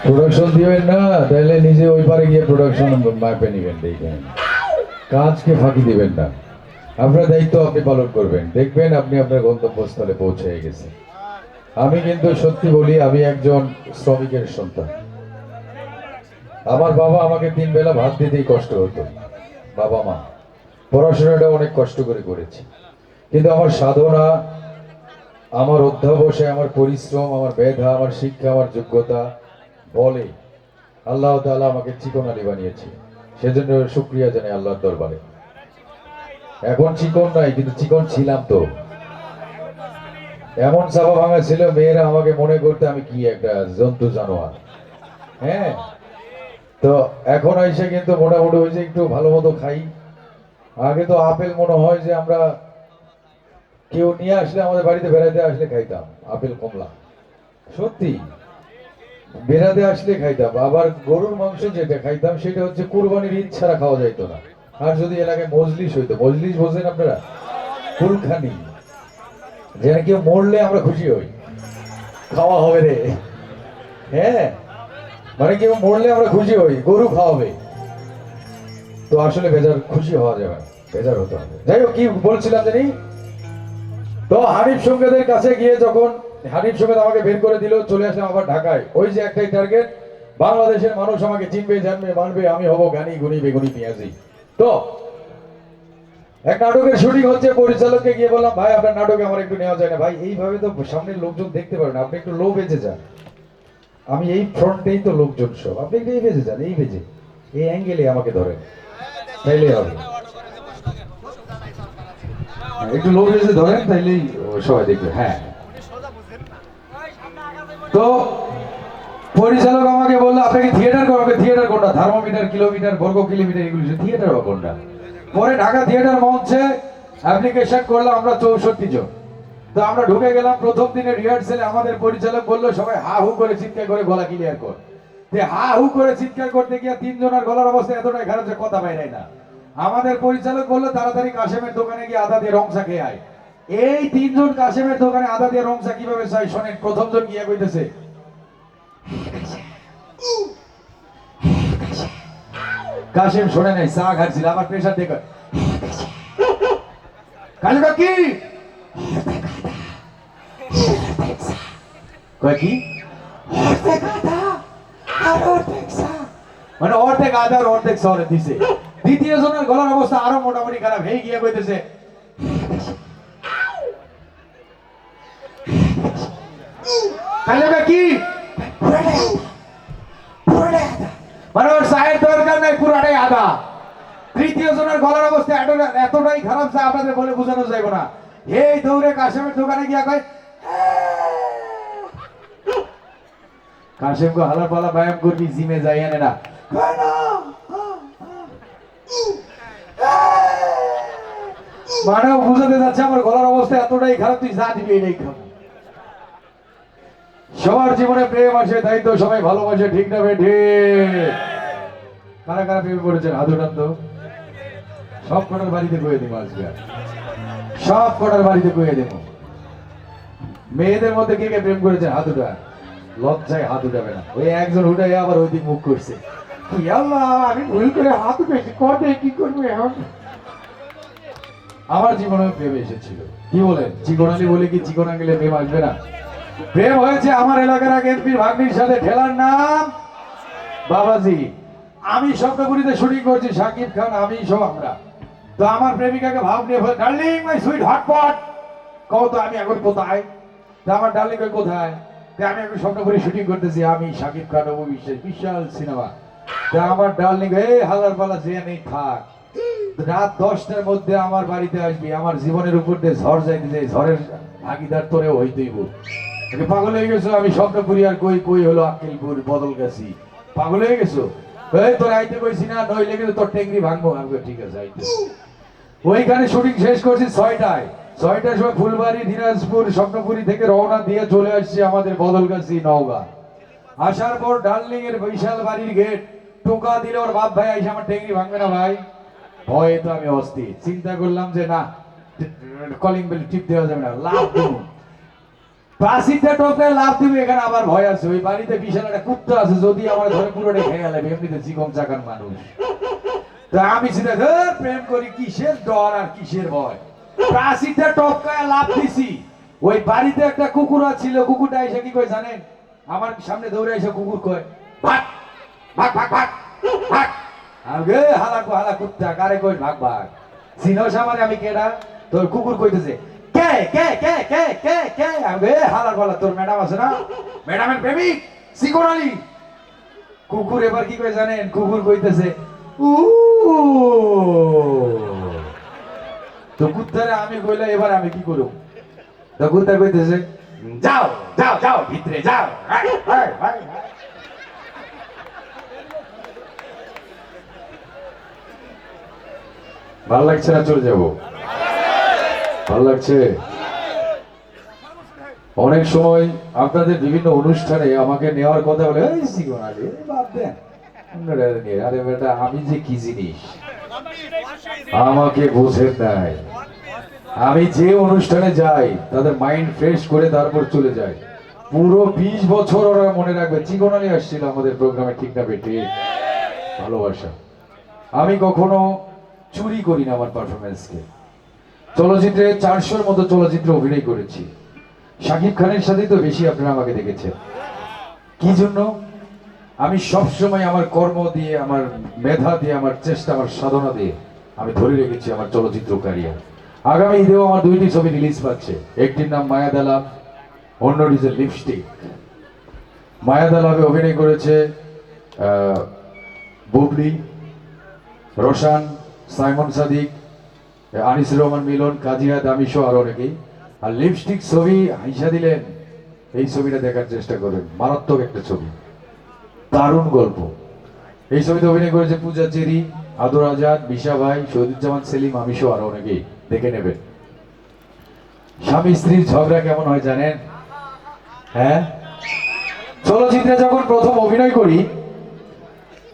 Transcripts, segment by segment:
Production দিবেন না, তাহলে নিজে ওই পারে গিয়ে প্রোডাকশন মাপে নিবেন। দেখবেন কাজকে ফাঁকি দিবেন না। আপনার দায়িত্ব আপনি পালন করবেন, দেখবেন আপনি আপনার গন্তব্যস্থলে পৌঁছে গেছেন। আমি কিন্তু সত্যি বলি, আমি একজন শ্রমিকের সন্তান। আমার বাবা আমাকে 3 বেলা ভাত দিতেই কষ্ট হতো। বাবা মা পড়াশোনাটা অনেক কষ্ট করে করেছি, কিন্তু আমার সাধনা, আমার অধ্যাবসায়, আমার পরিশ্রম, আমার মেধা, আমার শিক্ষা, আমার যোগ্যতা বলে আল্লাহ তাআলা আমাকে চিকন আলী বানিয়েছে। সেজন্য শুকরিয়া জানাই আল্লাহর দরবারে। এখন চিকন নাই, কিন্তু চিকন ছিলাম তো। এমন চাপা ভাঙা ছিল, মেয়েরা আমাকে মনে করতে আমি কি একটা জন্তু জানোয়ার। হ্যাঁ, তো এখন এসে কিন্তু মোটামুটি হয়েছে, একটু ভালো মতো খাই। আগে তো আপেল মনে হয় যে আমরা কেউ নিয়ে আসলে, আমাদের বাড়িতে বেড়াতে আসলে খাইতাম আপেল কমলা। সত্যি, বেড়াতে আসলে খাইতাম। আবার গরুর মাংস যেটা খাইতাম সেটা হচ্ছে কুরবানির ঈদ ছাড়া খাওয়া যাইতো না। আর যদি এলাকায় মজলিস হইতো, মজলিস বোঝেন আপনারা? কুলখানি, যেন কেউ মরলে আমরা খুশি হই, খাওয়া হবে রে। হ্যাঁ, মানে কেউ মরলে আমরা খুশি হই, গরু খাওয়াবে। তো আসলে বেজার খুশি হওয়া যাবে না, বেজার হতে হবে। যাই হোক, কি বলছিলাম জানি। তো হানিফ সঙ্গেদের কাছে গিয়ে যখন হানিফ সঙ্গেদ আমাকে বের করে দিল, চলে আসলাম আবার ঢাকায়। ওই যে একটাই টার্গেট, বাংলাদেশের মানুষ আমাকে চিনবে, জানবে, মানবে, আমি হব গানি গুনি বেগুনি পেঁয়াজি। তো এক নাটকের শুটিং হচ্ছে, পরিচালককে গিয়ে বললাম, ভাই আপনার নাটকে আমার একটু নেওয়া যায় না? ভাই এইভাবে তো সামনের লোকজন দেখতে পারেন, আপনি একটু লো বেজে যান। আমি এই ফ্রন্টেই তো লোকজন সব, আপনি একটু এই বেজে যান, এই বেজে, এই অ্যাঙ্গেলে আমাকে ধরেন, তাইলেই হবে। একটু লো বেজে ধরেন, তাইলেই সবাই দেখবে। হ্যাঁ, তো পরিচালক আমাকে বললো, আপনাকে থিয়েটার করবে। থিয়েটার কোনটা? থার্মোমিটার, কিলোমিটার, বর্গ কিলোমিটার, এগুলো থিয়েটার বা কোনটা? পরে ঢাকা থিয়েটার মঞ্চে অ্যাপ্লিকেশন করলাম আমরা 64 জন। তো আমরা ঢুকে গেলাম। প্রথম দিনে রিহার্সেলে আমাদের পরিচালক বললো, সবাই হা হু করে চিৎকার করে গলা ক্লিয়ার কর। হা হু করে চিৎকার করতে গিয়ে 3 জনের গলার অবস্থা এতটাই খারাপ যে কথা বাইরে না। আমাদের পরিচালক বললো, তাড়াতাড়ি কাশেমের দোকানে গিয়ে আদা দিয়ে রংসা খেয়ে আয়। এই 3 জন কাশেমের দোকানে আদা দিয়ে রংসা কিভাবে চাই শোনেন। প্রথম জন গিয়ে কইতেছে, কাশেম শোনে নাই, চা খাচ্ছিল, আমার প্রেশার দেখো। কালু কি কয় কি? মানে অর্ধেক আদা আর অর্ধেক শহরে দিছে। দ্বিতীয় জনের গলার অবস্থা আরো মোটামুটি খারাপ হয়ে গিয়ে কইতেছে, কালু কি মানে ওর চায়ের দরকার নাই, পুরাটাই আদা। তৃতীয় জনের গলার অবস্থা এতটাই খারাপ যে আপনাদের বলে বোঝানো যাবে না। এই দৌড়ে কাশেমের দোকানে গিয়া কয়, কাশেম গো হালার পালা ব্যায়াম করবি, জিমে যাই আনে না। মানে বুঝাতে যাচ্ছে আমার গলার অবস্থা এতটাই খারাপ, তুই যা দিবি এটাই খাবো। সবার জীবনে প্রেম আছে, তাই তো সবাই ভালোবাসে, ঠিক না বেঠে? কারা কারা প্রেমে পড়েছেন হাত উঠান তো। সব কটার বাড়িতে কয়ে দেবো আজকে, সব কটার বাড়িতে কয়ে দেবো। মেয়েদের মধ্যে কে কে প্রেম করেছেন হাত উঠা। লজ্জায় হাত উঠাবে না। ওই একজন উঠাই আবার ওই দিক মুখ করছে, কি আল্লাহ আমি ভুল করে হাত উঠেছি, কবে কি করবো এখন। আমার জীবনে প্রেম এসেছিল, কি বলেন? চিকন আলী বলে কি চিকন আঙ্গেলে প্রেম আসবে না? প্রেম হয়েছে আমার এলাকার এক এমপির ভাগ্নির সাথে, ঠেলার নাম বাবাজি। আমি স্বপ্নপুরীতে শুটিং করছি, শাকিব খান, আমি সব আমরা। তো আমার প্রেমিকাকে ভাব নিয়ে বলে, ডার্লিং মাই সুইট হটপট, কও তো আমি এখন কোথায়? তো আমার ডার্লিং কোথায়? আমি এখন স্বপ্নপুরী শুটিং করতেছি, আমি শাকিব খান, অপু বিশ্বাস, বিশাল সিনেমা। তা আমার ডার্লিং এই হালার পালা যে নেই থাক, রাত 10টার মধ্যে আমার বাড়িতে আসবি, আমার জীবনের উপর দিয়ে ঝড় যাইতে যাই, ঝড়ের ভাগিদার তোরেও হইতেইব। পাগল হয়ে গেছো? আমি স্বপ্নপুরী আর কই কই হলো আক্কেলপুর বদল গেছি। পাগল হয়ে গেছো? এই তোর আইতে কইছি না, নইলে কিন্তু তোর টেংরি ভাঙবো। আমি ঠিক আছে আইতে। ওইখানে শুটিং শেষ করছি 6টায়। 6টার সময় ফুলবাড়ি, দিনাজপুর, স্বপ্নপুরী থেকে রওনা দিয়ে চলে আসছি আমাদের বদলগাছি নওগাঁ। আসার পর ডার্লিং এর বিশাল বাড়ির গেট টোকা দিলে ওর বাপ ভাই আইসা, আমার টেংরি ভাঙবে না ভাই? ভয়ে তো আমি অস্থির। চিন্তা করলাম যে না, কলিং বেল টিপ দেওয়া যাবে না, লাভ দেব। প্রাচীরটা টপকায় লাভ দিবে, এখানে আবার ভয় আছে। ওই বাড়িতে বিশাল একটা কুত্তা আছে, যদি আমার ঘরে পুরোটা খেয়ে গেলে, এমনিতে জীবন চাকার মানুষ। তা আমি সেটা ধর প্রেম করি, কিসের ডর আর কিসের ভয়। প্রাচীরটা টপকায় লাভ দিছি, ওই বাড়িতে একটা কুকুর ছিল। কুকুরটা এসে কি কয় জানেন? আমার সামনে দৌড়ে এসে কুকুর কয়, ভাগ ভাগ ভাগ ভাগ ভাগ। আগে হালা কুত্তা, কারে কই ভাগ ভাগ? চিনোস আমারে? আমি কেডা? তোর কুকুর কইতেছে কে কে কে কে কে কে? আগে হালার বলা, তোর ম্যাডাম আছে না, ম্যাডামের প্রেমিক সিকোর আলী। কুকুর এবার কি কই জানেন? কুকুর কইতেছে উ। তো কুত্তারে আমি কইলা, এবার আমি কি করব? তো কুত্তা কইতেছে যাও যাও যাও ভিতরে যাও। ভাল লাগছে না? চলে যাব? ভাল লাগছে? অনেক সময় আপনাদের বিভিন্ন অনুষ্ঠানে আমাকে নেওয়ার কথা বলে, এই জীবন আগে বাদ দেন, আরে বেটা আমি যে কি জিনিস আমাকে বোঝেন নাই। আমি যে অনুষ্ঠানে যাই তাদের মাইন্ড ফ্রেশ করে তারপর চলে যাই। পুরো 20 বছর ওরা মনে রাখবে চিকনালি আসছিল আমাদের প্রোগ্রামে, ঠিক না বেটি? ভালোবাসা। আমি কখনো চুরি করি না আমার পারফরমেন্সকে। চলচ্চিত্রে 400-র মতো চলচ্চিত্রে অভিনয় করেছি। শাকিব খানের সাথেই তো বেশি আপনারা আমাকে দেখেছেন। কি জন্য? আমি সবসময় আমার কর্ম দিয়ে, আমার মেধা দিয়ে, আমার চেষ্টা, আমার সাধনা দিয়ে আমি ধরে রেখেছি আমার চলচ্চিত্র ক্যারিয়ার। আগামী ঈদেও আমার 2টি ছবি রিলিজ পাচ্ছে। একটির নাম মায়াদালাভ, অন্যটি যে লিপস্টিক। মায়াদালাভে অভিনয় করেছে বুবলি, রোশান, সাইমন সাদিক, আনিসুর রহমান মিলন, কাজিয়া দামি সহ আরো অনেকেই। আর লিপস্টিক ছবি হাইসা দিলেন, এই ছবিটা দেখার চেষ্টা করেন। মারাত্মক একটা ছবি, দারুণ গল্প। এই ছবিতে অভিনয় করেছে পূজা চেরি, আদর আজাদ, বিশা ভাই, শহীদুজ্জামান সেলিম, আমি সহ আরো অনেকেই। দেখে নেবেন। স্বামী স্ত্রীর ঝগড়া কেমন হয় জানেন? হ্যাঁ, চলচ্চিত্রে যখন প্রথম অভিনয় করি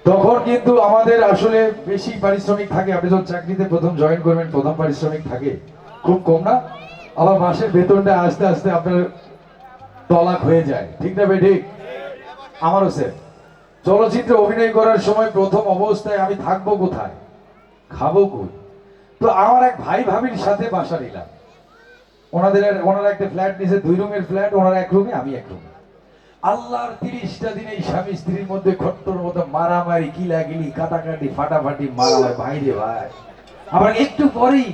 তখন কিন্তু আমাদের আসলে বেশি পারিশ্রমিক থাকে। আপনি যখন চাকরিতে প্রথম জয়েন করবেন, প্রথম পারিশ্রমিক থাকে খুব কম না? আবার মাসের বেতনটা আস্তে আস্তে আপনার তলাক হয়ে যায়, ঠিক না বেঠিক? আমারও স্যার চলচ্চিত্রে অভিনয় করার সময় প্রথম অবস্থায় আমি থাকবো কোথায়, খাবো কই? তো আমার এক ভাই ভাবির সাথে বাসা নিলাম। ওনারা একটা ফ্ল্যাট নিয়েছে, 2 রুমের ফ্ল্যাট। ওনারা এক রুমে, আমি এক রুমে। আল্লাহর 30টা দিন এই স্বামী স্ত্রীর মধ্যে খট্টর মতো মারামারি, কিলাগিলি, কাটাকাটি, ফাটাফাটি, মারামারি। ভাই রে ভাই, আবার একটু পরেই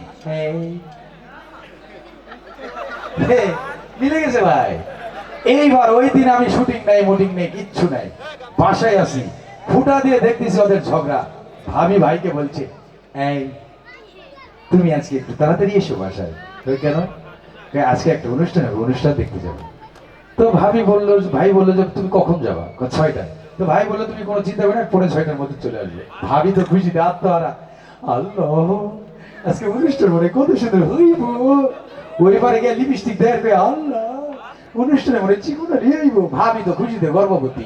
মিলে গেছে ভাই। এইবার ওই দিন আমি শুটিং নাই, মোটিং নেই, কিচ্ছু নাই, বাসায় আছি। ফুটা দিয়ে দেখতেছি ওদের ঝগড়া। ভাবি ভাইকে বলছে, এই তুমি আজকে একটু তাড়াতাড়ি এসো বাসায়। কেন? আজকে একটা অনুষ্ঠান হবে, অনুষ্ঠান দেখতে যাবো। তো ভাই বললো যে তুমি কখন যাবা? 6টায়। তো ভাই বললো তুমি কোনো চিন্তা করো না, 6:45-র মধ্যে চলে আসবে। ভাবি তো খুশিতে আত্মহারা, আল্লাহ আজকে অনুষ্ঠান মানে কত সুন্দর হইব। ওইবারে গিয়ে লিপস্টিক দেখবে, আল্লাহ অনুষ্ঠানে মানে চিকুনা নিয়ে আইব। ভাবি তো খুশিতে গর্ভবতী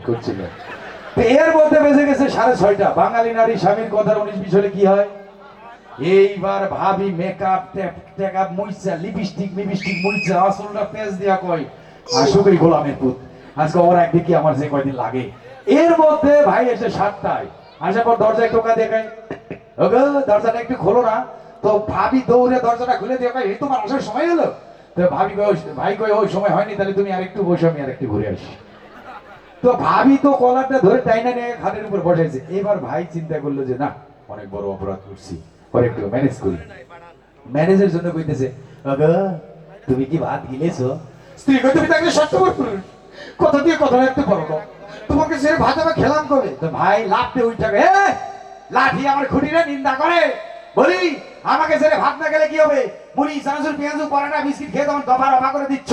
করছিল। তো এর মধ্যে বেজে গেছে 6:30। বাঙালি নারী স্বামীর কথার 19-20 হলে কি হয়? এইবার ভাবি মেকআপ টেকআপ মুইছা, লিপস্টিক মুইছা, আসলটা পেজ দিয়া কয়, আসুক এই গোলামের পুত, আজকে ওর একদিকে আমার যে কয়দিন লাগে। এর মধ্যে ভাই এসে 7টায় আসার পর দরজায় টোকা দেখায়, ওগো দরজাটা একটু খোলো না। তো ভাবি দৌড়ে দরজাটা খুলে দিয়ে কয়, এই তোমার আসার সময় হলো? তো ভাই কয় ওই সময় হয়নি, তাহলে তুমি আরেকটু বসে, আমি আরেকটু ঘুরে আসি। তো ভাবি তো কলারটা ধরে টাইনা নিয়ে খাটের উপর বসাইছে। এবার ভাই চিন্তা করলো যে না, অনেক বড় অপরাধ করছি, পরে একটু ম্যানেজ করি। ম্যানেজের জন্য কইতেছে, ওগো তুমি কি ভাত গিলেছো? স্ত্রী কই, তুমি তাকে সত্য করে কথা দিয়ে কথা রাখতে পারো না, তোমাকে সে ভাত আমি খেলাম কবে? তো ভাই লাফতে উঠে, লাঠি আমার খুঁটিরে নিন্দা করে, বলি আমাকে ছেড়ে ভাত না গেলে কি হবে? মুড়ি চানাচুর পেঁয়াজু পরাটা বিস্কিট খেয়ে তখন দফা রফা করে দিচ্ছ।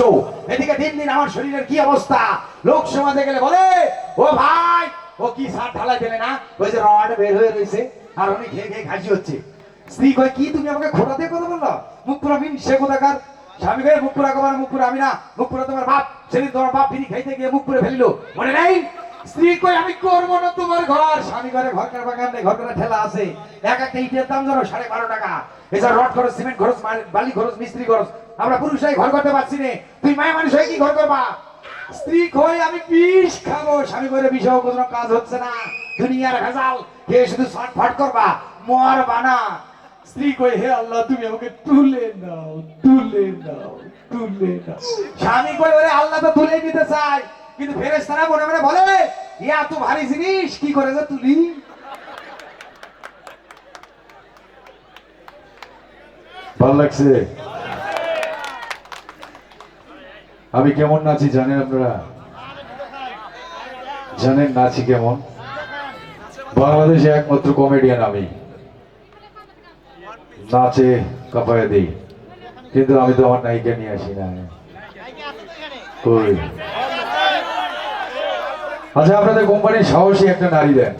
এদিকে দিন দিন আমার শরীরের কি অবস্থা। লোক সমাজে গেলে বলে, ও ভাই ও কি সার ঢালাই দিলে না, ওই যে রড বের হয়ে রয়েছে আর উনি খেয়ে খেয়ে ঘাসি হচ্ছে। স্ত্রী কয়, কি তুমি আমাকে খোটা দিয়ে কথা বললো? মুখ পুরা মিন সে কোথাকার। স্বামী কয়, মুখ পুরা কবার? মুখ পুরা আমি না, মুখ পুরা তোমার বাপ। সেদিন তোমার বাপ বিড়ি খাইতে গিয়ে মুখ পুরে ফেলিল, মনে নেই? স্ত্রী কই আমি করবো না তোমার ঘর। স্বামী ঘরে ঘর কার বাগান নেই, ঘর করা ঠেলা আছে। এক একটা ইটের দাম জানো 12.5 টাকা। এছাড়া রড খরচ, সিমেন্ট খরচ, বালি খরচ, মিস্ত্রি খরচ। আমরা পুরুষরাই ঘর করতে পারছি না, তুই মায়া মানুষ হয়ে কি ঘর করবা? স্ত্রী কই আমি বিষ খাবো। স্বামী করে বিষও কোনো কাজ হচ্ছে না, দুনিয়ার ভেজাল খেয়ে শুধু ছটফট করবা, মর বানা। স্ত্রী কই হে আল্লাহ তুমি আমাকে তুলে নাও, তুলে নাও, তুলে নাও। স্বামী কই ওরে আল্লাহ তো তুলে নিতে চায়, কিন্তু ফেরেশতারা মনে মনে বলে এ এত ভারী জিনিস কি করে যে তুলি। ভালো লাগছে? আমি কেমন নাচি জানেন আপনারা? জানেন নাচি কেমন? বাংলাদেশে একমাত্র কমেডিয়ান আমি, নাচে কাঁপায় দিই। কিন্তু আমি তো আমার নায়িকা নিয়ে আসি না। কই? আচ্ছা, আপনাদের কোম্পানির সাহসী একটা নারী দেন।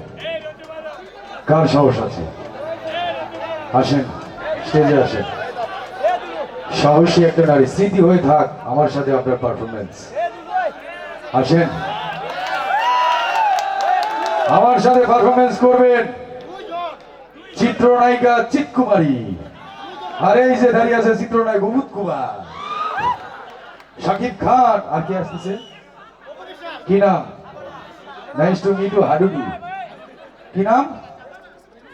কার সাহস আছে? আসেন, স্টেজে আসেন। সাহসী একটা নারী, স্মৃতি হয়ে থাক আমার সাথে আপনার পারফরমেন্স। আসেন, আমার সাথে পারফরমেন্স করবেন চিত্রনায়িকা চিৎকুমারী। আর এই যে দাঁড়িয়ে আছে চিত্রনায়ক অমুদ কুমার, শাকিব খান। আর কে আসতেছে? কি নাম? নাইস টু মিট ইউ হাডুডু। কি নাম?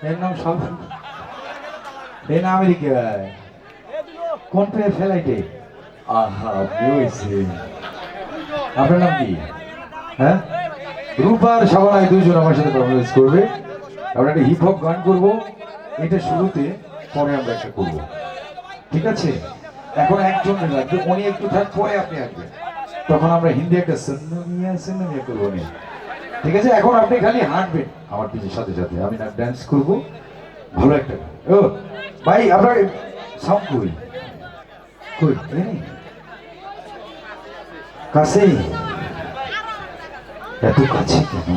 এর নাম সব এ না আমেরিকায় কোন ফ্লাইটে? আহা, আপনি হয়েছে। আপনার নাম কি? হ্যাঁ, রূপার সাবানায় দুইজন আমার সাথে পারফরমেন্স করবে। আমরা একটা হিপ হপ গান করবো, এটা শুরুতে, পরে আমরা একটা করবো, ঠিক আছে? এখন একজন লাগবে, উনি একটু থাক, পরে আপনি আসবেন, তখন আমরা হিন্দি একটা সন্নমিয়া করবো নি, ঠিক আছে? এখন আপনি খালি হাঁটবেন আমার পিছের সাথে সাথে, আমি না ডান্স করবো ভালো একটা গান। ও ভাই, আপনার সাউন্ড কই? কই কাছেই? এত কাছে কেন?